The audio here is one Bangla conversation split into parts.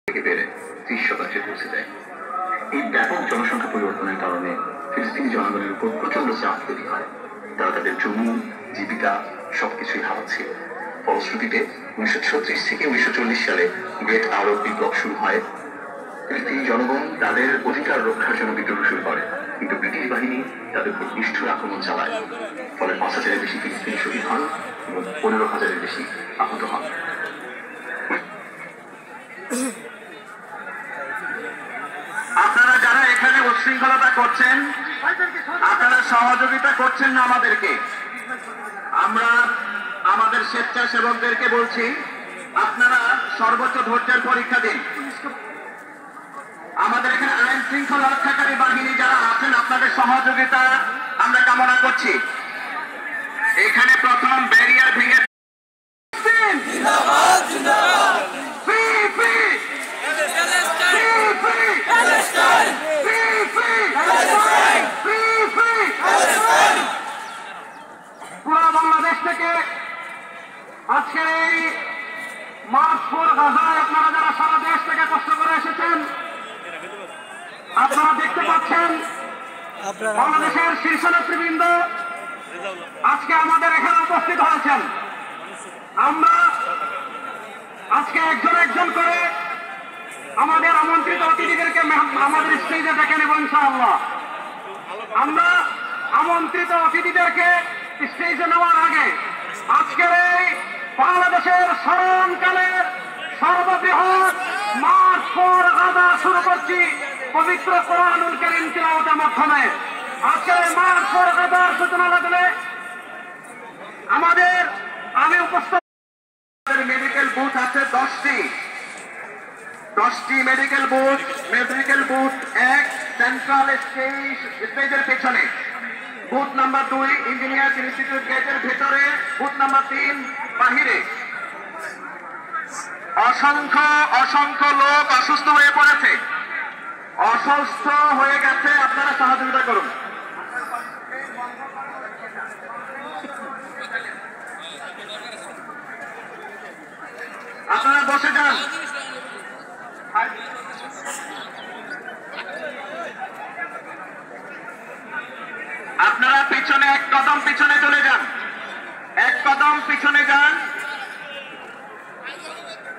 থেকে বেড়ে 30% পৌঁছে দেয়। এই ব্যাপক জনসংখ্যা পরিবর্তনের কারণে ফিলিস্তিনি জনগণের উপর প্রচন্ড চাপ তৈরি হয়। তারা তাদের জমি, জীবিকা সবকিছুই হারাচ্ছে। ফলশ্রুতিতে 1936 থেকে 1940 সালে গ্রেট আরব বিপ্লব শুরু হয়। ফিলিস্তিনি জনগণ তাদের অধিকার রক্ষার জন্য বিদ্রোহ শুরু করে, কিন্তু ব্রিটিশ বাহিনী তাদের উপর নিষ্ঠুর আক্রমণ চালায়। ফলে 5,000-এর বেশি ফিলিস্তিনি শহীদ হন এবং 15,000-এর বেশি আহত হন। আপনারা যারা এখানে উচ্ছৃঙ্খলতা করছেন, আপনারা সহযোগিতা করছেন না আমাদেরকে। আমরা আমাদের স্বেচ্ছাসেবকদেরকে বলছি, আপনারা সর্বোচ্চ ধৈর্যের পরীক্ষা দিন। আমাদের এখানে আইন শৃঙ্খলা রক্ষাকারী বাহিনী যারা আছেন, আপনাদের সহযোগিতা আমরা কামনা করছি। এখানে প্রথম ব্যারিয়ার ভেঙে পুরো বাংলাদেশ থেকে আজকের এই মার্চ ফর গাজায় আপনারা যারা সারা দেশ থেকে কষ্ট করে এসেছেন, আপনারা দেখতে পাচ্ছেন বাংলাদেশের শীর্ষ নেতৃবৃন্দ আজকে আমাদের এখানে উপস্থিত হয়েছেন। আমরা আজকে একজন একজন করে আমাদের আমন্ত্রিত অতিথিদেরকে আমাদের স্টেজে ডেকে নেব ইনশাআল্লাহ। আমরা আমন্ত্রিত অতিথিদেরকে স্টেজে নেওয়ার আগে আজকের এই বাংলাদেশের স্মরণকালের সর্ববৃহৎ মার্চ ফর গাজা শুরু করছি পবিত্র কোরআনুল কারীম তিলাওয়াতের মাধ্যমে। আজকের এই মার্চ ফর গাজার সূচনা লাগলে আমি উপস্থিত মেডিকেল বুথ আছে 10টি মেডিকেল বুথ 1 সেন্ট্রাল স্টেজের পেছনে, বুথ নাম্বার 2 ইঞ্জিনিয়ার ইনস্টিটিউট গেটের ভেতরে, বুথ নাম্বার 3 বাহিরে। অসংখ্য লোক অসুস্থ হয়ে পড়েছে, অসুস্থ হয়ে গেছে, আপনারা সহযোগিতা করুন। আপনারা বসে যান। আপনারা পিছনে এক কদম পিছনে চলে যান,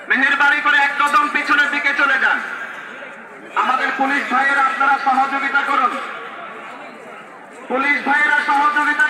মেহেরবানি করে এক কদম পিছনের দিকে চলে যান। আমাদের পুলিশ ভাইয়েরা আপনারা সহযোগিতা করুন, পুলিশ ভাইয়েরা সহযোগিতা